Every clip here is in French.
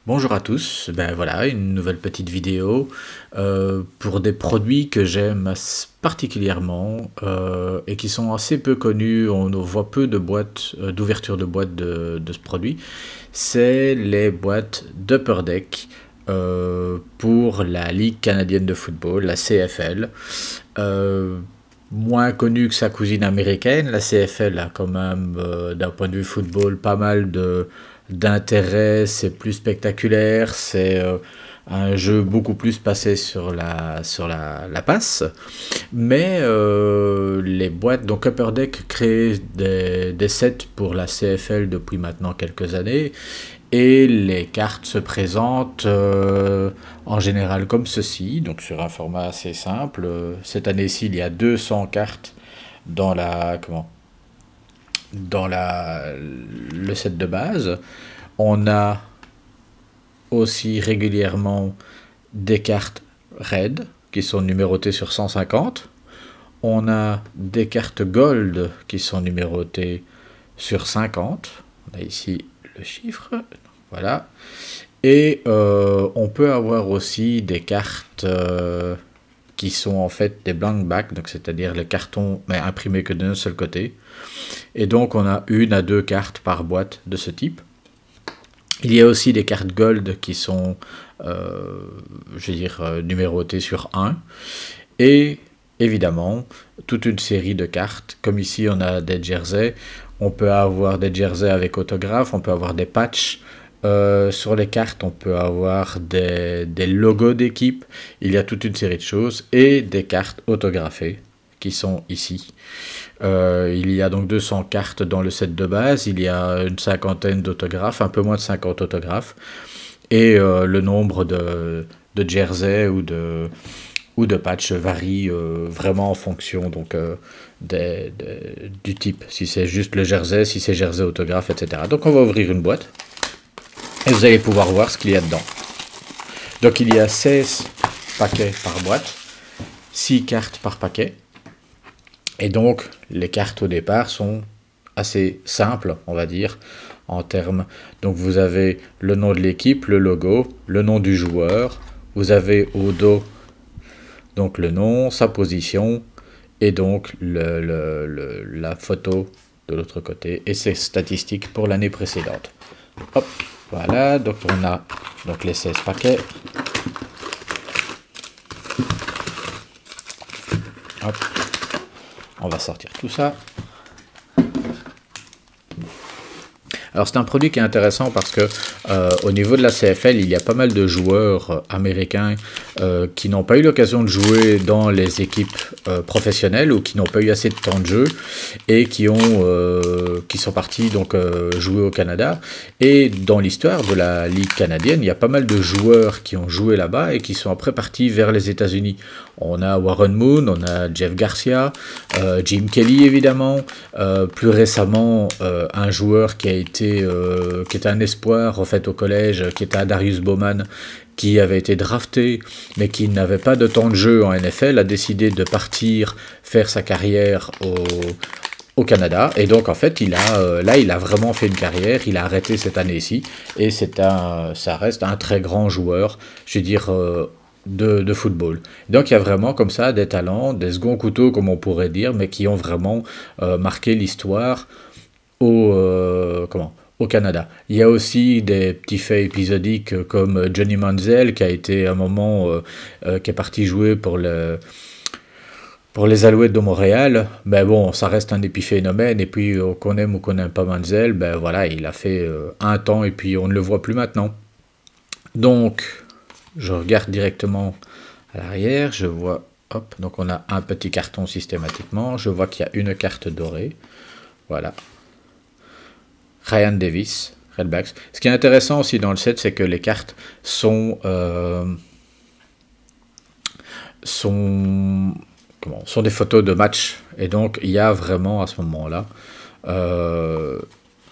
Bonjour à tous, ben voilà, une nouvelle petite vidéo pour des produits que j'aime particulièrement et qui sont assez peu connus. On voit peu de boîtes, d'ouverture de boîtes de ce produit. C'est les boîtes d'Upper Deck pour la Ligue canadienne de football, la CFL. Euh, Moins connue que sa cousine américaine, la CFL a quand même, d'un point de vue football, pas mal d'intérêt, c'est plus spectaculaire, c'est un jeu beaucoup plus passé sur la passe. Mais les boîtes, donc Upper Deck crée des sets pour la CFL depuis maintenant quelques années. Et les cartes se présentent en général comme ceci, donc sur un format assez simple. Cette année-ci, il y a 200 cartes dans le set de base. On a aussi régulièrement des cartes Red qui sont numérotées sur 150. On a des cartes Gold qui sont numérotées sur 50. On a ici le chiffre. Voilà. Et on peut avoir aussi des cartes qui sont en fait des blank back, donc c'est-à-dire les cartons mais imprimés que d'un seul côté. Et donc on a une à deux cartes par boîte de ce type. Il y a aussi des cartes gold qui sont, je veux dire, numérotées sur 1. Et évidemment, toute une série de cartes. Comme ici, on a des jerseys. On peut avoir des jerseys avec autographe. On peut avoir des patchs. Sur les cartes, on peut avoir des logos d'équipe. Il y a toute une série de choses. Et des cartes autographées qui sont ici. Il y a donc 200 cartes dans le set de base, il y a une cinquantaine d'autographes, un peu moins de 50 autographes, et le nombre de jerseys ou de patchs varie vraiment en fonction donc, du type, si c'est juste le jersey, si c'est jersey autographe, etc. Donc on va ouvrir une boîte, et vous allez pouvoir voir ce qu'il y a dedans. Donc il y a 16 paquets par boîte, 6 cartes par paquet. Et donc, les cartes au départ sont assez simples, on va dire, en termes. Donc, vous avez le nom de l'équipe, le logo, le nom du joueur. Vous avez au dos, donc le nom, sa position, et donc la photo de l'autre côté, et ses statistiques pour l'année précédente. Hop, voilà, donc on a donc les 16 paquets. Hop. On va sortir tout ça. Alors c'est un produit qui est intéressant parce que au niveau de la CFL, il y a pas mal de joueurs américains qui n'ont pas eu l'occasion de jouer dans les équipes professionnelles ou qui n'ont pas eu assez de temps de jeu et qui sont partis donc jouer au Canada. Et dans l'histoire de la Ligue canadienne, il y a pas mal de joueurs qui ont joué là-bas et qui sont après partis vers les États-Unis. On a Warren Moon, on a Jeff Garcia, Jim Kelly évidemment, plus récemment un joueur qui était un espoir en fait au collège, qui était Darius Bowman, qui avait été drafté mais qui n'avait pas de temps de jeu en NFL, a décidé de partir faire sa carrière au Canada, et donc en fait il a vraiment fait une carrière. Il a arrêté cette année-ci et ça reste un très grand joueur, je veux dire, de football. Donc il y a vraiment comme ça des talents, des seconds couteaux comme on pourrait dire, mais qui ont vraiment marqué l'histoire au Canada. Il y a aussi des petits faits épisodiques comme Johnny Manziel qui a été à un moment qui est parti jouer pour les Alouettes de Montréal. Ben bon, ça reste un épiphénomène, et puis qu'on aime ou qu'on n'aime pas Manziel, ben voilà, il a fait un temps et puis on ne le voit plus maintenant. Donc je regarde directement à l'arrière, je vois, hop, donc on a un petit carton systématiquement, je vois qu'il y a une carte dorée, voilà. Ryan Davis, Redbacks. Ce qui est intéressant aussi dans le set, c'est que les cartes sont des photos de match, et donc il y a vraiment à ce moment-là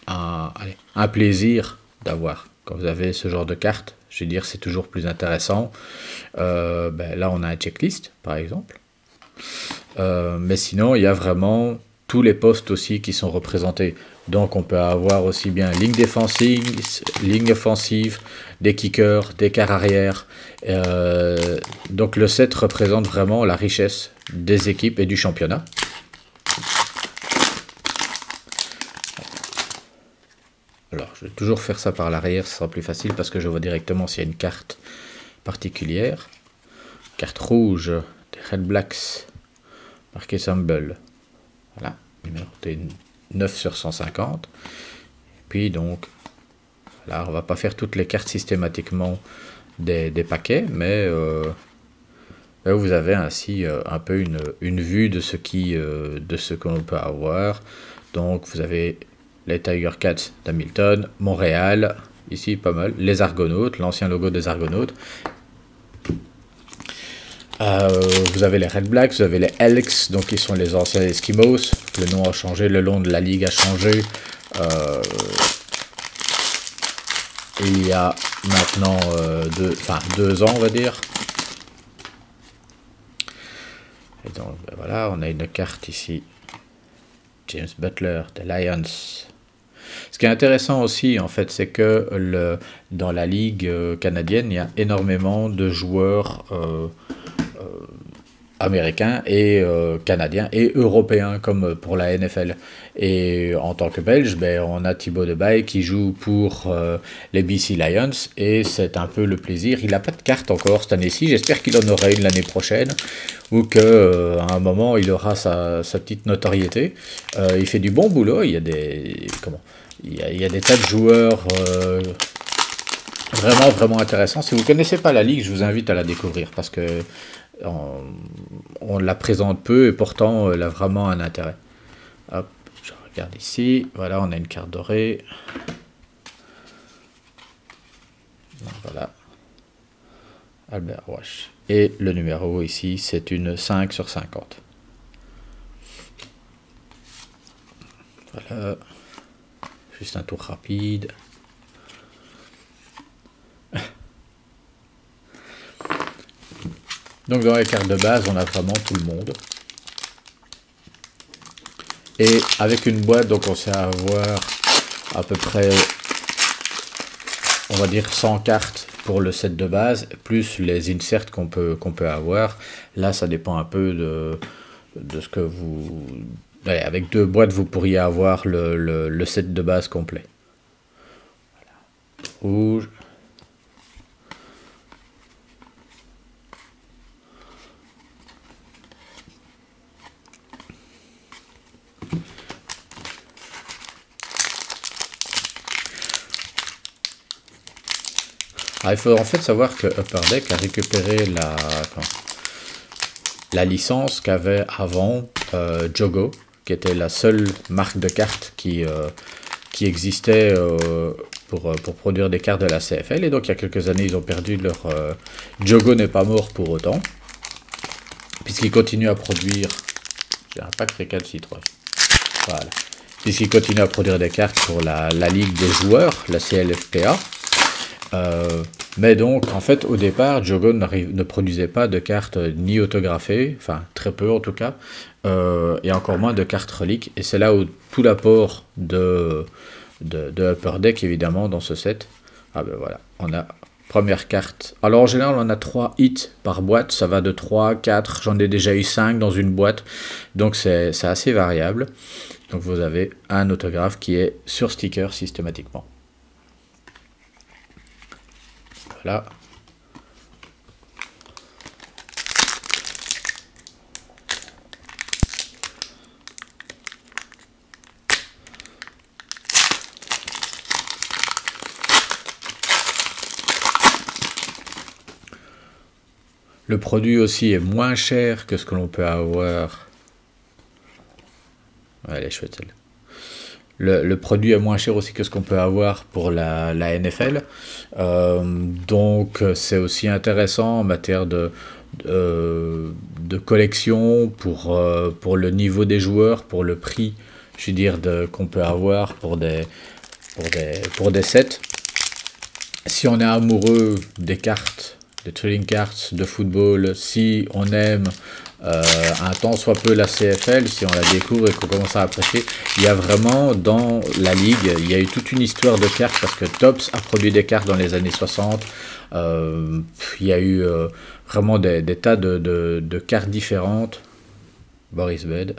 un plaisir d'avoir. Quand vous avez ce genre de cartes, je veux dire, c'est toujours plus intéressant. Là, on a un checklist, par exemple. Mais sinon, il y a vraiment tous les postes aussi qui sont représentés. Donc on peut avoir aussi bien ligne offensive, des kickers, des quarts arrière. Donc le set représente vraiment la richesse des équipes et du championnat. Alors je vais toujours faire ça par l'arrière, ce sera plus facile parce que je vois directement s'il y a une carte particulière. Carte rouge des Red Blacks, marqué Symbol. Voilà, numéro 9 sur 150. Puis donc, là, on va pas faire toutes les cartes systématiquement des paquets, mais là, vous avez ainsi un peu une vue de ce que l'on peut avoir. Donc, vous avez les Tiger Cats d'Hamilton, Montréal, ici pas mal, les Argonautes, l'ancien logo des Argonautes. Vous avez les Red Blacks, vous avez les Elks, donc qui sont les anciens Eskimos. Le nom a changé, le nom de la ligue a changé. Il y a maintenant 2 ans, on va dire. Et donc ben voilà, on a une carte ici. James Butler, des Lions. Ce qui est intéressant aussi, en fait, c'est que dans la ligue canadienne, il y a énormément de joueurs américains et canadiens et européens comme pour la NFL. Et en tant que Belge, ben, on a Thibaut Debaille qui joue pour les BC Lions et c'est un peu le plaisir. Il n'a pas de carte encore cette année-ci, j'espère qu'il en aura une l'année prochaine ou qu'à un moment il aura sa petite notoriété. Il fait du bon boulot, il y a des tas de joueurs vraiment intéressants. Si vous ne connaissez pas la ligue, je vous invite à la découvrir parce que on la présente peu et pourtant elle a vraiment un intérêt. Hop, je regarde ici, voilà, on a une carte dorée. Voilà, Albert Wash. Et le numéro ici, c'est une 5 sur 50. Voilà, juste un tour rapide. Donc dans les cartes de base, on a vraiment tout le monde. Et avec une boîte, donc on sait avoir à peu près, on va dire 100 cartes pour le set de base, plus les inserts qu'on peut avoir. Là, ça dépend un peu de ce que vous... Allez, avec 2 boîtes, vous pourriez avoir le set de base complet. Voilà. Rouge. Il faut en fait savoir que Upper Deck a récupéré la licence qu'avait avant Jogo, qui était la seule marque de cartes qui existait pour produire des cartes de la CFL. Et donc il y a quelques années, ils ont perdu leur... Jogo n'est pas mort pour autant, puisqu'ils continuent à produire... J'ai un pack récalcitrant. Voilà. Puisqu'ils continuent à produire des cartes pour la Ligue des joueurs, la CLFPA. Mais donc, en fait, au départ, Jogo ne produisait pas de cartes ni autographiées, enfin très peu en tout cas, et encore moins de cartes reliques. Et c'est là où tout l'apport de Upper Deck, évidemment, dans ce set. Ah ben voilà, on a première carte. Alors en général, on a 3 hits par boîte, ça va de 3, 4, j'en ai déjà eu 5 dans une boîte, donc c'est assez variable. Donc vous avez un autographe qui est sur sticker systématiquement. Voilà. Le produit aussi est moins cher que ce que l'on peut avoir. Ouais, elle est chouette celle-là. Le produit est moins cher aussi que ce qu'on peut avoir pour la NFL. Donc c'est aussi intéressant en matière de collection pour le niveau des joueurs, pour le prix, je veux dire, qu'on peut avoir pour des sets. Si on est amoureux des cartes, des trading cards de football, si on aime un temps soit peu la CFL, si on la découvre et qu'on commence à apprécier, il y a vraiment dans la ligue, il y a eu toute une histoire de cartes parce que Topps a produit des cartes dans les années 60. Il y a eu vraiment des tas de cartes différentes. Boris Bed.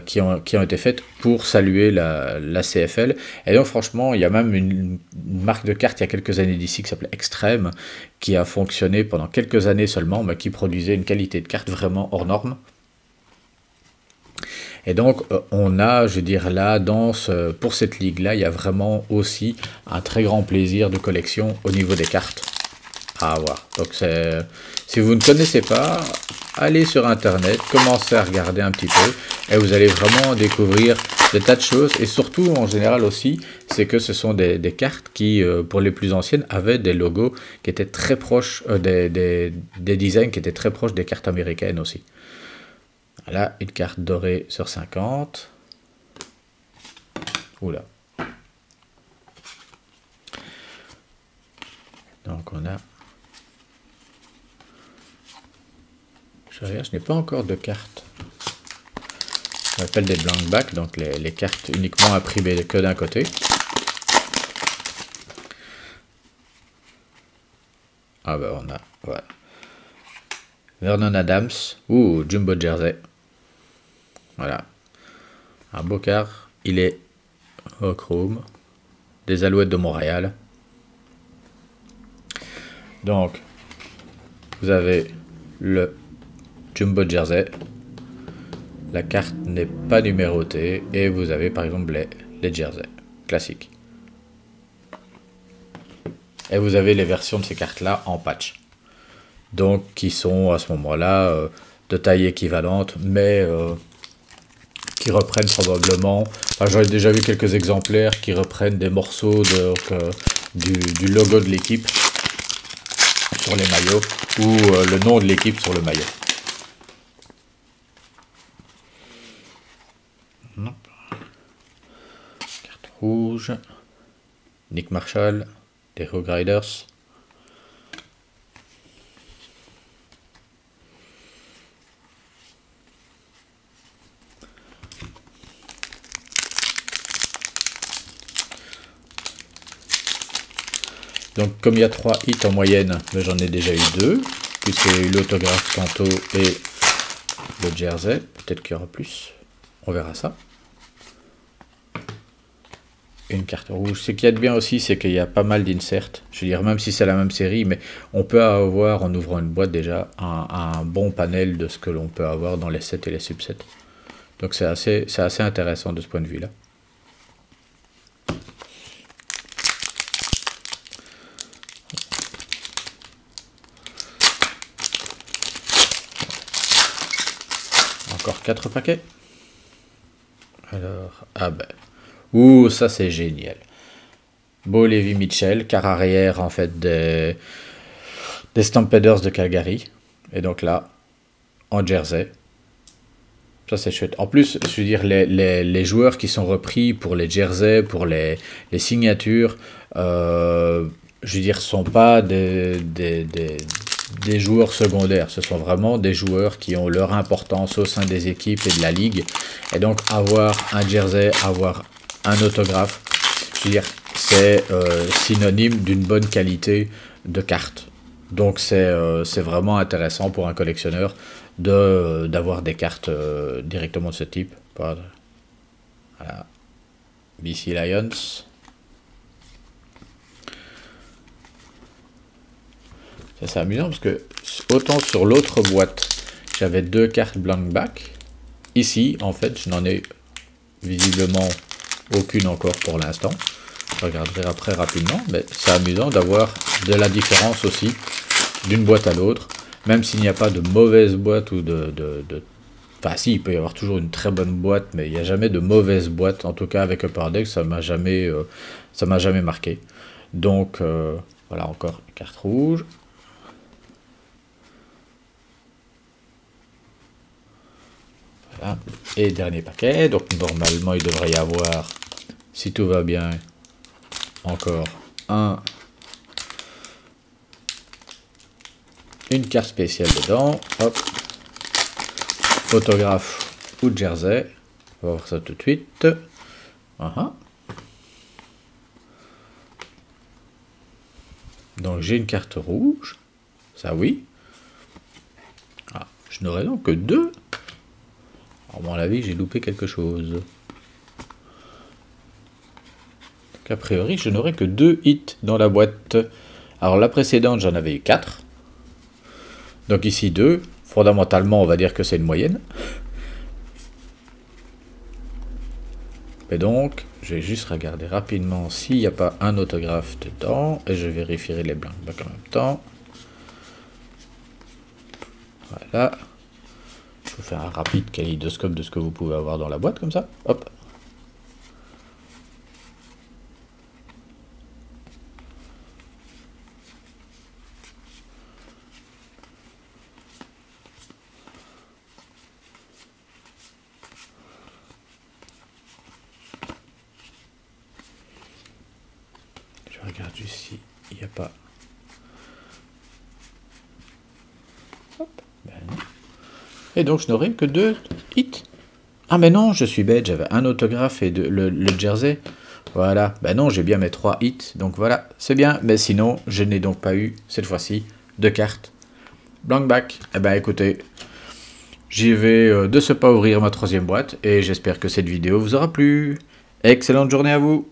Qui ont été faites pour saluer la CFL. Et donc franchement, il y a même une marque de cartes il y a quelques années d'ici qui s'appelait Extreme, qui a fonctionné pendant quelques années seulement, mais qui produisait une qualité de carte vraiment hors norme. Et donc on a, je veux dire là, pour cette ligue-là, il y a vraiment aussi un très grand plaisir de collection au niveau des cartes à avoir. Donc si vous ne connaissez pas, allez sur internet, commencez à regarder un petit peu et vous allez vraiment découvrir des tas de choses. Et surtout en général aussi, c'est que ce sont des cartes qui, pour les plus anciennes, avaient des logos qui étaient très proches, des designs qui étaient très proches des cartes américaines aussi. Là, une carte dorée sur 50. Oula. Donc on a... Je n'ai pas encore de cartes. On appelle des blank back, donc les cartes uniquement imprimées que d'un côté. Ah ben on a, voilà. Vernon Adams ou Jumbo Jersey. Voilà. Un beau card. Il est au chrome. Des Alouettes de Montréal. Donc, vous avez le Jumbo Jersey. La carte n'est pas numérotée. Et vous avez par exemple les Jersey classiques. Et vous avez les versions de ces cartes-là en patch. Donc, qui sont à ce moment-là de taille équivalente, mais qui reprennent probablement... Enfin, j'aurais déjà vu quelques exemplaires qui reprennent des morceaux du logo de l'équipe sur les maillots, ou le nom de l'équipe sur le maillot. Carte rouge. Nick Marshall, des Rogue Riders. Donc comme il y a 3 hits en moyenne, j'en ai déjà eu 2, puisqu'il y a eu l'autographe tantôt et le jersey. Peut-être qu'il y aura plus, on verra ça. Une carte rouge. Ce qu'il y a de bien aussi, c'est qu'il y a pas mal d'inserts. Je veux dire, même si c'est la même série, mais on peut avoir, en ouvrant une boîte déjà, un bon panel de ce que l'on peut avoir dans les sets et les subsets. Donc c'est assez intéressant de ce point de vue-là. Encore 4 paquets. Alors, ah ben... Ouh, ça c'est génial. Beau Levi Mitchell, quart arrière en fait des Stampeders de Calgary. Et donc là, en jersey. Ça c'est chouette. En plus, je veux dire, les joueurs qui sont repris pour les jerseys, pour les signatures, je veux dire, sont pas des joueurs secondaires. Ce sont vraiment des joueurs qui ont leur importance au sein des équipes et de la ligue. Et donc avoir un jersey, avoir un autographe, je veux dire, c'est synonyme d'une bonne qualité de carte. Donc c'est vraiment intéressant pour un collectionneur d'avoir des cartes directement de ce type. Voilà. BC Lions. Ça c'est amusant parce que autant sur l'autre boîte, j'avais 2 cartes blank back. Ici, en fait, je n'en ai visiblement aucune encore pour l'instant. Je regarderai après rapidement, mais c'est amusant d'avoir de la différence aussi d'une boîte à l'autre, même s'il n'y a pas de mauvaise boîte ou Enfin si, il peut y avoir toujours une très bonne boîte, mais il n'y a jamais de mauvaise boîte. En tout cas avec Upper Deck, ça m'a jamais marqué. Donc voilà, encore une carte rouge. Voilà. Et dernier paquet, donc normalement il devrait y avoir, si tout va bien, encore une carte spéciale dedans. Hop, autographe ou jersey. On va voir ça tout de suite. Donc j'ai une carte rouge. Ça oui. Ah, je n'aurai donc que 2. À mon avis, j'ai loupé quelque chose. Donc, a priori, je n'aurai que 2 hits dans la boîte. Alors la précédente, j'en avais eu 4. Donc ici 2. Fondamentalement, on va dire que c'est une moyenne. Et donc, je vais juste regarder rapidement s'il n'y a pas un autographe dedans. Et je vérifierai les blancs en même temps. Voilà. Je vais faire un rapide kaléidoscope de ce que vous pouvez avoir dans la boîte, comme ça. Hop. Je regarde juste si il n'y a pas... Hop. Ben non. Et donc je n'aurai que 2 hits. Ah mais non, je suis bête, j'avais un autographe et le jersey. Voilà, ben non, j'ai bien mes 3 hits. Donc voilà, c'est bien. Mais sinon, je n'ai donc pas eu, cette fois-ci, de cartes. Blank back. Eh ben écoutez, j'y vais de ce pas ouvrir ma 3e boîte. Et j'espère que cette vidéo vous aura plu. Excellente journée à vous.